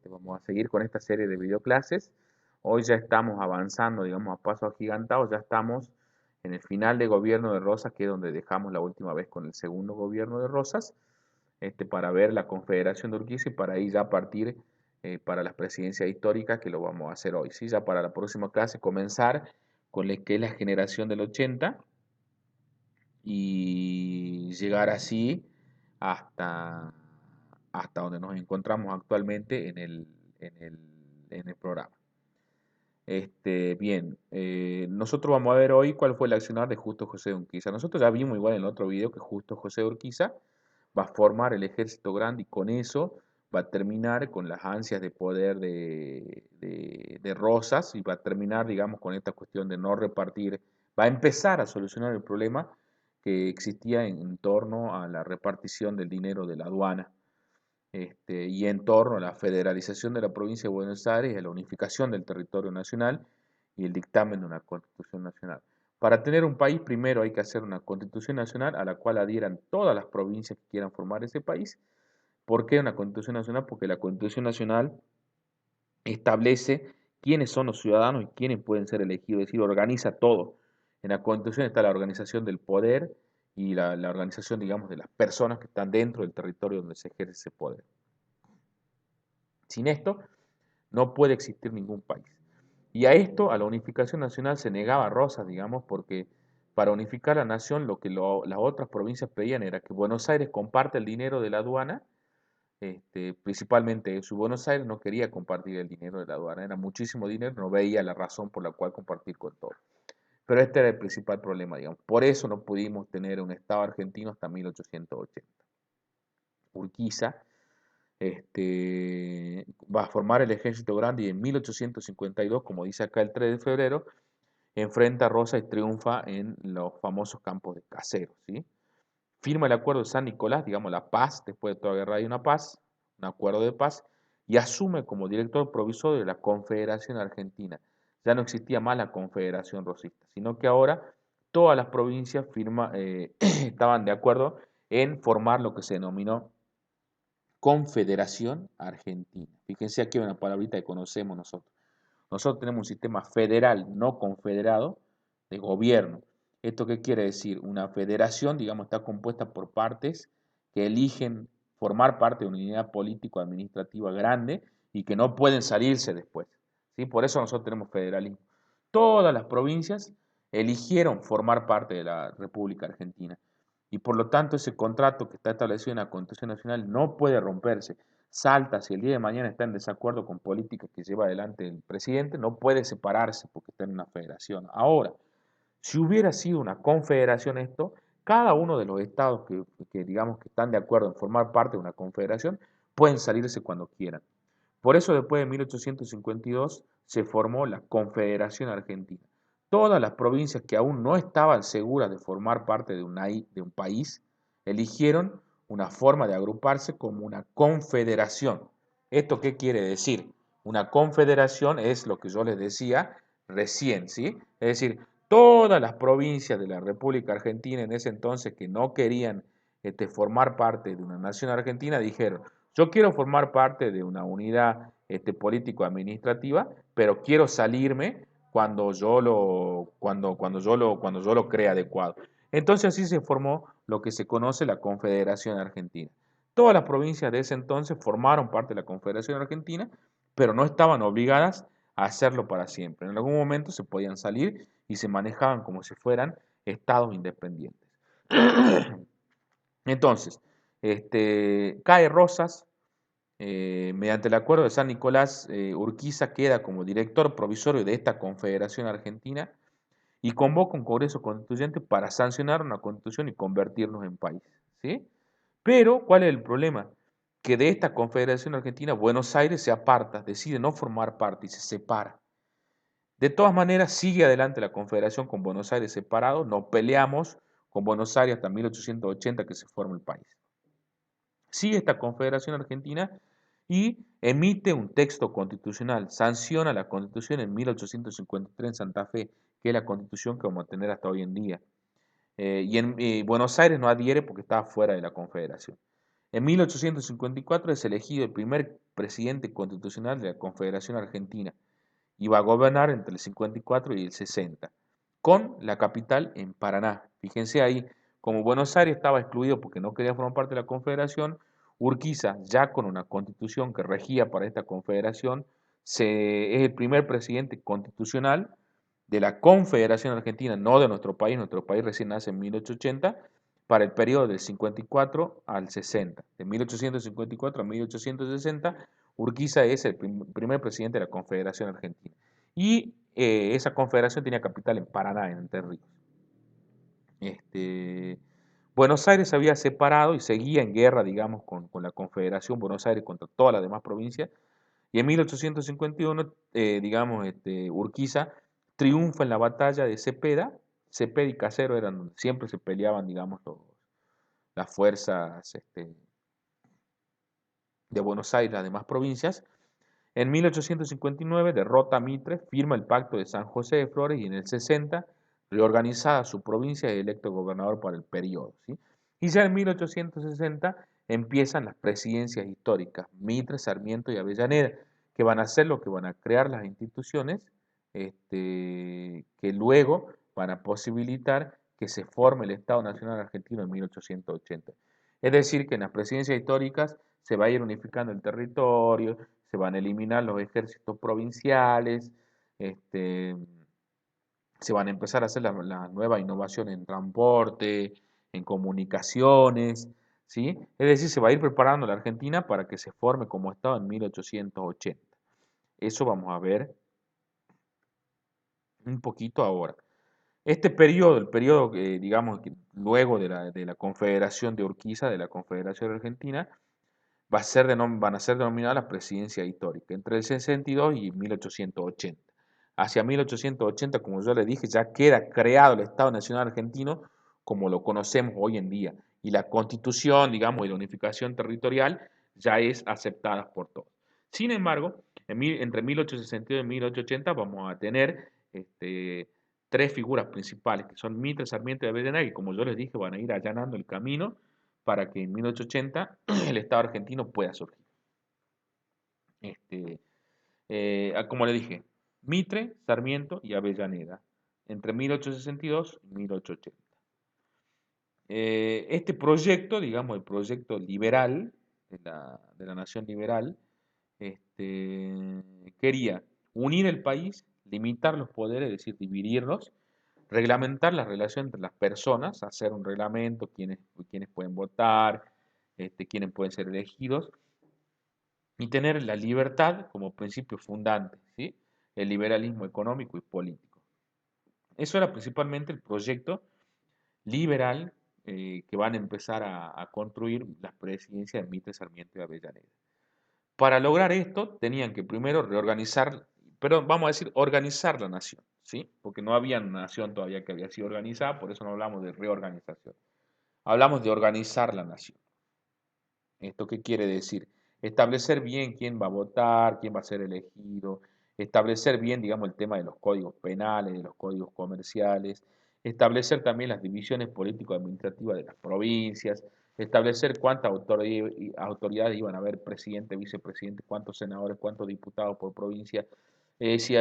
Vamos a seguir con esta serie de videoclases. Hoy ya estamos avanzando, digamos, a paso agigantado. Ya estamos en el final de gobierno de Rosas, que es donde dejamos la última vez con el segundo gobierno de Rosas, para ver la Confederación de Urquiza y para ahí ya partir para las presidencias históricas, que lo vamos a hacer hoy. ¿Sí? Ya para la próxima clase comenzar con lo que es la generación del 80 y llegar así hasta, hasta donde nos encontramos actualmente en el programa. Bien, nosotros vamos a ver hoy cuál fue el accionar de Justo José de Urquiza. Nosotros ya vimos igual en el otro video que Justo José de Urquiza va a formar el ejército grande y con eso va a terminar con las ansias de poder de Rosas y va a terminar, digamos, con esta cuestión de no repartir, va a empezar a solucionar el problema que existía en torno a la repartición del dinero de la aduana y en torno a la federalización de la provincia de Buenos Aires y a la unificación del territorio nacional y el dictamen de una constitución nacional. Para tener un país, primero hay que hacer una constitución nacional a la cual adhieran todas las provincias que quieran formar ese país. ¿Por qué una constitución nacional? Porque la constitución nacional establece quiénes son los ciudadanos y quiénes pueden ser elegidos, es decir, organiza todo. En la constitución está la organización del poder y la organización, digamos, de las personas que están dentro del territorio donde se ejerce ese poder. Sin esto, no puede existir ningún país. Y a esto, a la unificación nacional, se negaba Rosas, digamos, porque para unificar la nación lo que las otras provincias pedían era que Buenos Aires comparte el dinero de la aduana, principalmente eso. Buenos Aires no quería compartir el dinero de la aduana, era muchísimo dinero, no veía la razón por la cual compartir con todos. Pero este era el principal problema, digamos. Por eso no pudimos tener un Estado argentino hasta 1880. Urquiza va a formar el ejército grande y en 1852, como dice acá el 3 de febrero, enfrenta a Rosa y triunfa en los famosos campos de Caseros, ¿sí? Firma el acuerdo de San Nicolás, digamos la paz, después de toda guerra hay una paz, un acuerdo de paz, y asume como director provisorio de la Confederación Argentina. Ya no existía más la Confederación Rosista, sino que ahora todas las provincias estaban de acuerdo en formar lo que se denominó Confederación Argentina. Fíjense aquí una palabrita que conocemos nosotros. Nosotros tenemos un sistema federal no confederado de gobierno. ¿Esto qué quiere decir? Una federación, digamos, está compuesta por partes que eligen formar parte de una unidad político-administrativa grande y que no pueden salirse después. ¿Sí? Por eso nosotros tenemos federalismo. Todas las provincias eligieron formar parte de la República Argentina. Y por lo tanto ese contrato que está establecido en la Constitución Nacional no puede romperse. Salta, si el día de mañana está en desacuerdo con políticas que lleva adelante el presidente, no puede separarse porque está en una federación. Ahora, si hubiera sido una confederación esto, cada uno de los estados que digamos que están de acuerdo en formar parte de una confederación pueden salirse cuando quieran. Por eso después de 1852 se formó la Confederación Argentina. Todas las provincias que aún no estaban seguras de formar parte de un país eligieron una forma de agruparse como una confederación. ¿Esto qué quiere decir? Una confederación es lo que yo les decía recién, ¿sí? Es decir, todas las provincias de la República Argentina en ese entonces que no querían formar parte de una nación argentina dijeron, yo quiero formar parte de una unidad político-administrativa, pero quiero salirme cuando yo lo crea adecuado. Entonces así se formó lo que se conoce la Confederación Argentina. Todas las provincias de ese entonces formaron parte de la Confederación Argentina, pero no estaban obligadas a hacerlo para siempre. En algún momento se podían salir y se manejaban como si fueran estados independientes. Entonces, cae Rosas, mediante el acuerdo de San Nicolás, Urquiza queda como director provisorio de esta Confederación Argentina y convoca un Congreso Constituyente para sancionar una constitución y convertirnos en país. ¿Sí? Pero, ¿cuál es el problema? Que de esta Confederación Argentina, Buenos Aires se aparta, decide no formar parte y se separa. De todas maneras, sigue adelante la Confederación con Buenos Aires separado, no peleamos con Buenos Aires hasta 1880 que se forma el país. Sigue esta Confederación Argentina y emite un texto constitucional, sanciona la Constitución en 1853 en Santa Fe, que es la Constitución que vamos a tener hasta hoy en día. Y en Buenos Aires no adhiere porque estaba fuera de la Confederación. En 1854 es elegido el primer presidente constitucional de la Confederación Argentina y va a gobernar entre el 54 y el 60, con la capital en Paraná. Fíjense ahí, como Buenos Aires estaba excluido porque no quería formar parte de la Confederación, Urquiza, ya con una constitución que regía para esta Confederación, es el primer presidente constitucional de la Confederación Argentina, no de nuestro país recién nace en 1880, para el periodo del 54 al 60. De 1854 a 1860, Urquiza es el primer presidente de la Confederación Argentina. Y esa confederación tenía capital en Paraná, en Entre Ríos. Este, Buenos Aires se había separado y seguía en guerra, digamos, con la Confederación Buenos Aires contra todas las demás provincias. Y en 1851, digamos, Urquiza triunfa en la batalla de Cepeda. Cepeda y Casero eran donde siempre se peleaban, digamos, las fuerzas de Buenos Aires, las demás provincias. En 1859 derrota a Mitre, firma el Pacto de San José de Flores y en el 60, reorganizada su provincia, es electo gobernador para el periodo, ¿sí? Y ya en 1860 empiezan las presidencias históricas, Mitre, Sarmiento y Avellaneda, que van a ser lo que van a crear las instituciones que luego van a posibilitar que se forme el Estado Nacional Argentino en 1880. Es decir, que en las presidencias históricas se va a ir unificando el territorio, se van a eliminar los ejércitos provinciales, este, se van a empezar a hacer la nueva innovación en transporte, en comunicaciones, ¿sí? Es decir, se va a ir preparando la Argentina para que se forme como Estado en 1880. Eso vamos a ver un poquito ahora. Este periodo, el periodo, digamos, luego de la Confederación de Urquiza, de la Confederación Argentina, van a ser denominadas la presidencia histórica, entre el 62 y 1880. Hacia 1880, como yo le dije, ya queda creado el Estado Nacional Argentino como lo conocemos hoy en día. Y la constitución, digamos, y la unificación territorial ya es aceptada por todos. Sin embargo, entre 1862 y 1880 vamos a tener tres figuras principales, que son Mitre, Sarmiento y Avellaneda, que como yo les dije, van a ir allanando el camino para que en 1880 el Estado argentino pueda surgir. Este, como le dije, Mitre, Sarmiento y Avellaneda, entre 1862 y 1880. Este proyecto, digamos, el proyecto liberal de la nación liberal, quería unir el país, limitar los poderes, es decir, dividirlos, reglamentar la relación entre las personas, hacer un reglamento, quiénes pueden votar, quiénes pueden ser elegidos, y tener la libertad como principio fundante, ¿sí? El liberalismo económico y político. Eso era principalmente el proyecto liberal que van a empezar a construir las presidencias de Mitre, Sarmiento y Avellaneda. Para lograr esto, tenían que primero reorganizar, pero vamos a decir organizar la nación, ¿sí? Porque no había nación todavía que había sido organizada, por eso no hablamos de reorganización. Hablamos de organizar la nación. ¿Esto qué quiere decir? Establecer bien quién va a votar, quién va a ser elegido, establecer bien, digamos, el tema de los códigos penales, de los códigos comerciales, establecer también las divisiones político-administrativas de las provincias, establecer cuántas autoridades iban a haber, presidente, vicepresidente, cuántos senadores, cuántos diputados por provincia, si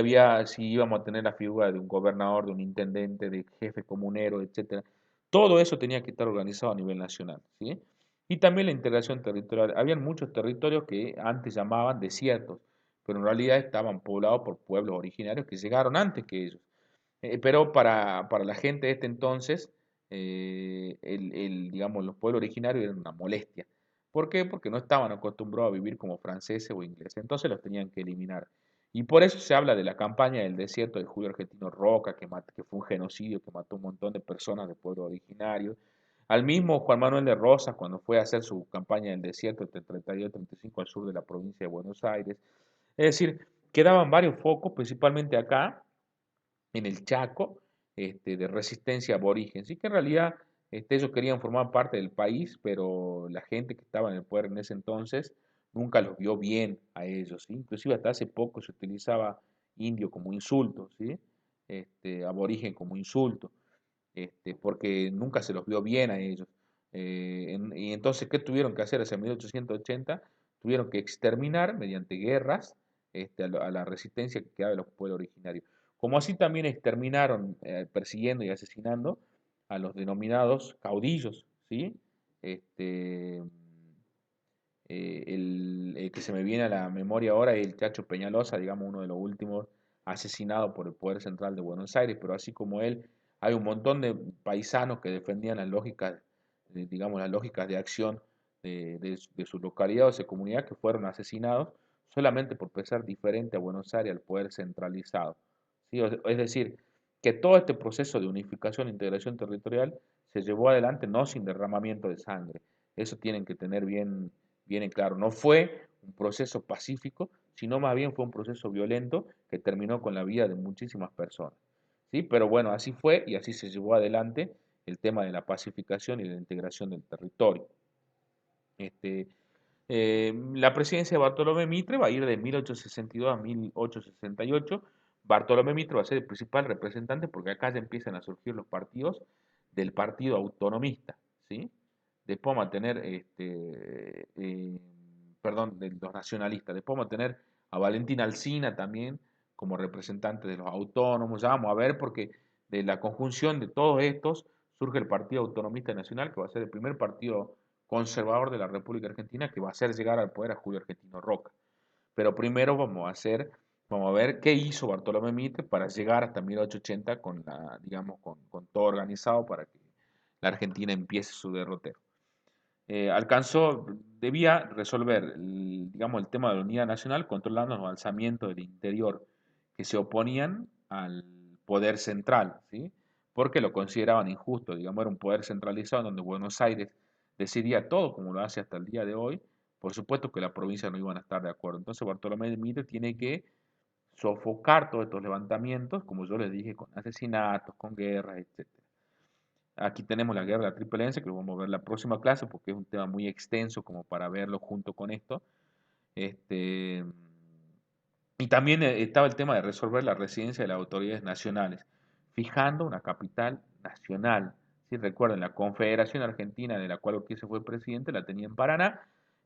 íbamos a tener la figura de un gobernador, de un intendente, de jefe comunero, etcétera. Todo eso tenía que estar organizado a nivel nacional, ¿sí? Y también la integración territorial. Habían muchos territorios que antes llamaban desiertos, pero en realidad estaban poblados por pueblos originarios que llegaron antes que ellos. Pero para la gente de este entonces, digamos, los pueblos originarios eran una molestia. ¿Por qué? Porque no estaban acostumbrados a vivir como franceses o ingleses, entonces los tenían que eliminar. Y por eso se habla de la campaña del desierto de Julio Argentino Roca, que fue un genocidio que mató un montón de personas de pueblos originarios. Al mismo Juan Manuel de Rosas, cuando fue a hacer su campaña en el desierto entre 32 y 35 al sur de la provincia de Buenos Aires. Es decir, quedaban varios focos, principalmente acá, en el Chaco, de resistencia aborigen. Sí que en realidad ellos querían formar parte del país, pero la gente que estaba en el poder en ese entonces nunca los vio bien a ellos, ¿sí? Inclusive hasta hace poco se utilizaba indio como insulto, ¿sí? Aborigen como insulto, porque nunca se los vio bien a ellos. Y entonces, ¿qué tuvieron que hacer hacia 1880? Tuvieron que exterminar mediante guerras a la resistencia que quedaba de los pueblos originarios. Como así también exterminaron, persiguiendo y asesinando a los denominados caudillos, ¿sí? Este, el que se me viene a la memoria ahora es el Chacho Peñalosa, digamos, uno de los últimos asesinados por el Poder Central de Buenos Aires, pero así como él, hay un montón de paisanos que defendían las lógicas, digamos, las lógicas de acción de su localidad o de su comunidad que fueron asesinados solamente por pensar diferente a Buenos Aires, al poder centralizado. ¿Sí? Es decir, que todo este proceso de unificación e integración territorial se llevó adelante no sin derramamiento de sangre. Eso tienen que tener bien en claro. No fue un proceso pacífico, sino más bien fue un proceso violento que terminó con la vida de muchísimas personas. ¿Sí? Pero bueno, así fue y así se llevó adelante el tema de la pacificación y de la integración del territorio. Este, la presidencia de Bartolomé Mitre va a ir de 1862 a 1868. Bartolomé Mitre va a ser el principal representante porque acá ya empiezan a surgir los partidos del partido autonomista, ¿sí? Después vamos a tener, perdón, de los nacionalistas. Después vamos a tener a Valentín Alsina también como representante de los autónomos. Ya vamos a ver porque de la conjunción de todos estos surge el Partido Autonomista Nacional, que va a ser el primer partido conservador de la República Argentina que va a hacer llegar al poder a Julio Argentino Roca. Pero primero vamos a ver qué hizo Bartolomé Mitre para llegar hasta 1880 con digamos, con todo organizado para que la Argentina empiece su derrotero. Debía resolver, digamos, el tema de la unidad nacional controlando los alzamientos del interior que se oponían al poder central, ¿sí? Porque lo consideraban injusto, digamos, era un poder centralizado donde Buenos Aires decidía todo como lo hace hasta el día de hoy. Por supuesto que la provincia no iban a estar de acuerdo. Entonces Bartolomé de Mitre tiene que sofocar todos estos levantamientos, como yo les dije, con asesinatos, con guerras, etc. Aquí tenemos la guerra de la Triple Alianza, que lo vamos a ver en la próxima clase porque es un tema muy extenso como para verlo junto con esto. Este, y también estaba el tema de resolver la residencia de las autoridades nacionales, fijando una capital nacional. Si recuerden, la Confederación Argentina, de la cual Urquiza fue presidente, la tenía en Paraná,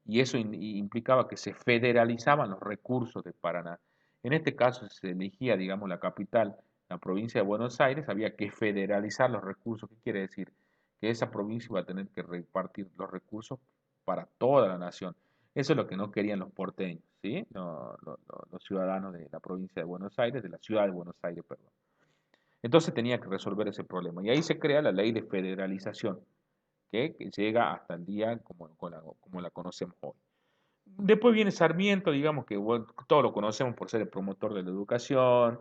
y eso implicaba que se federalizaban los recursos de Paraná. En este caso se elegía, digamos, la capital, la provincia de Buenos Aires, había que federalizar los recursos. ¿Qué quiere decir? Que esa provincia iba a tener que repartir los recursos para toda la nación. Eso es lo que no querían los porteños, ¿sí? Los ciudadanos de la provincia de Buenos Aires, de la ciudad de Buenos Aires, perdón. Entonces tenía que resolver ese problema. Y ahí se crea la ley de federalización, que llega hasta el día como la conocemos hoy. Después viene Sarmiento, digamos que bueno, todos lo conocemos por ser el promotor de la educación.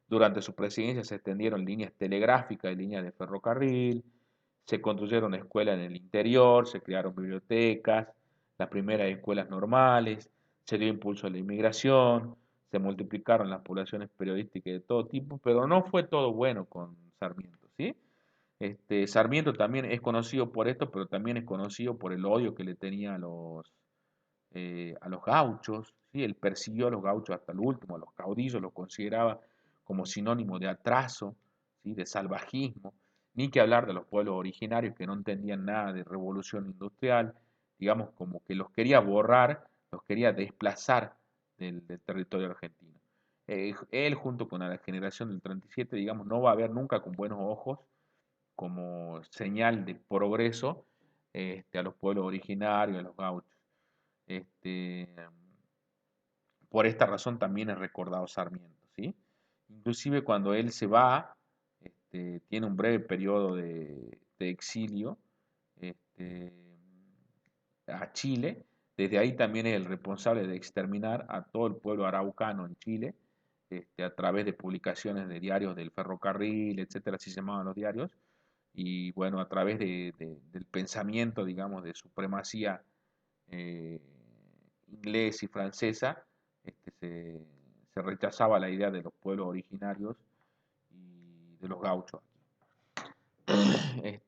Durante su presidencia se extendieron líneas telegráficas y líneas de ferrocarril, se construyeron escuelas en el interior, se crearon bibliotecas, las primeras escuelas normales, se dio impulso a la inmigración, se multiplicaron las poblaciones periodísticas de todo tipo, pero no fue todo bueno con Sarmiento, ¿sí? Sarmiento también es conocido por esto, pero también es conocido por el odio que le tenía a los gauchos, ¿sí? Él persiguió a los gauchos hasta el último, a los caudillos los consideraba como sinónimo de atraso, ¿sí? De salvajismo, ni que hablar de los pueblos originarios que no entendían nada de revolución industrial, digamos como que los quería borrar, los quería desplazar del territorio argentino. Él junto con la generación del 37, digamos, no va a ver nunca con buenos ojos como señal de progreso a los pueblos originarios, a los gauchos. Este, por esta razón también es recordado Sarmiento, ¿sí? Inclusive cuando él se va, tiene un breve periodo de exilio este, a Chile. Desde ahí también es el responsable de exterminar a todo el pueblo araucano en Chile, a través de publicaciones de diarios del ferrocarril, etcétera, así se llamaban los diarios, y bueno, a través del pensamiento, digamos, de supremacía eh, inglés y francesa, este, se, se rechazaba la idea de los pueblos originarios y de los gauchos.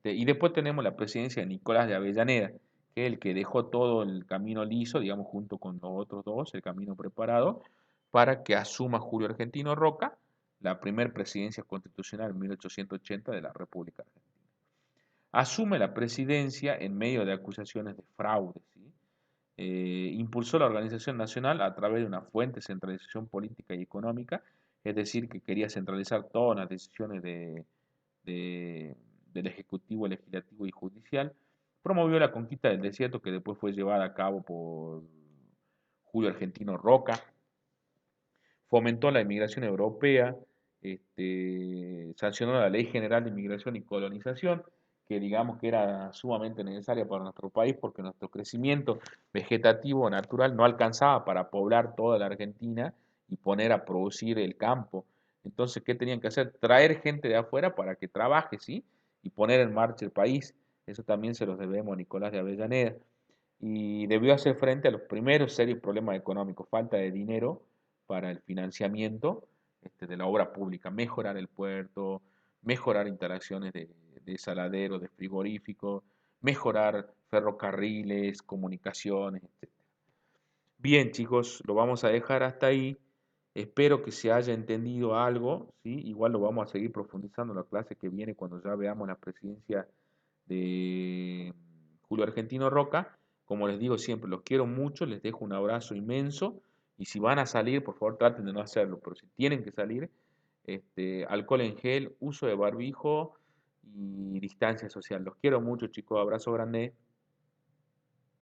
Y después tenemos la presidencia de Nicolás de Avellaneda, que es el que dejó todo el camino liso, digamos, junto con los otros dos, el camino preparado, para que asuma Julio Argentino Roca la primera presidencia constitucional en 1880 de la República Argentina. asume la presidencia en medio de acusaciones de fraude, ¿sí? Impulsó la organización nacional a través de una fuerte centralización política y económica, es decir, que quería centralizar todas las decisiones de- del Ejecutivo, Legislativo y Judicial. Promovió la conquista del desierto que después fue llevada a cabo por Julio Argentino Roca. Fomentó la inmigración europea, sancionó la Ley General de Inmigración y Colonización, que digamos que era sumamente necesaria para nuestro país porque nuestro crecimiento vegetativo natural no alcanzaba para poblar toda la Argentina y poner a producir el campo. Entonces, ¿qué tenían que hacer? Traer gente de afuera para que trabaje, ¿sí? Y poner en marcha el país. Eso también se los debemos a Nicolás de Avellaneda. Y debió hacer frente a los primeros serios problemas económicos, falta de dinero para el financiamiento de la obra pública, mejorar el puerto, mejorar instalaciones de saladeros, de frigoríficos, mejorar ferrocarriles, comunicaciones, etc. Bien, chicos, lo vamos a dejar hasta ahí. Espero que se haya entendido algo, ¿sí? Igual lo vamos a seguir profundizando en la clase que viene cuando ya veamos la presidencia de Julio Argentino Roca. Como les digo siempre, los quiero mucho, les dejo un abrazo inmenso y si van a salir, por favor traten de no hacerlo, pero si tienen que salir, alcohol en gel, uso de barbijo y distancia social. Los quiero mucho, chicos, abrazo grande.